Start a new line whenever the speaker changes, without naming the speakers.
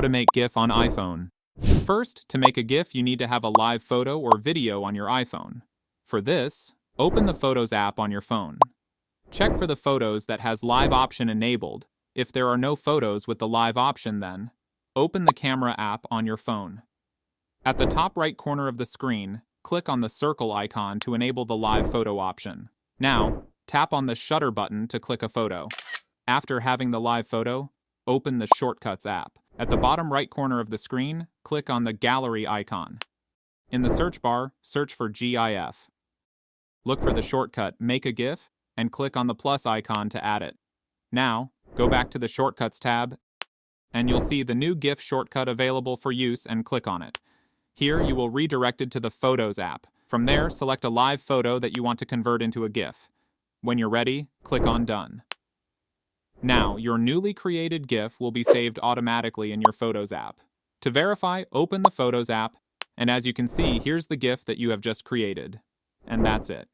How to make GIF on iPhone. First, to make a GIF, you need to have a live photo or video on your iPhone. For this, open the Photos app on your phone. Check for the photos that has live option enabled. If there are no photos with the live option, then open the Camera app on your phone. At the top right corner of the screen, click on the circle icon to enable the live photo option. Now, tap on the shutter button to click a photo. After having the live photo, open the Shortcuts app. At the bottom right corner of the screen, click on the gallery icon. In the search bar, search for GIF. Look for the shortcut Make a GIF and click on the plus icon to add it. Now, go back to the Shortcuts tab and you'll see the new GIF shortcut available for use and click on it. Here you will redirect it to the Photos app. From there, select a live photo that you want to convert into a GIF. When you're ready, click on Done. Now, your newly created GIF will be saved automatically in your Photos app. To verify, open the Photos app, and as you can see, here's the GIF that you have just created. And that's it.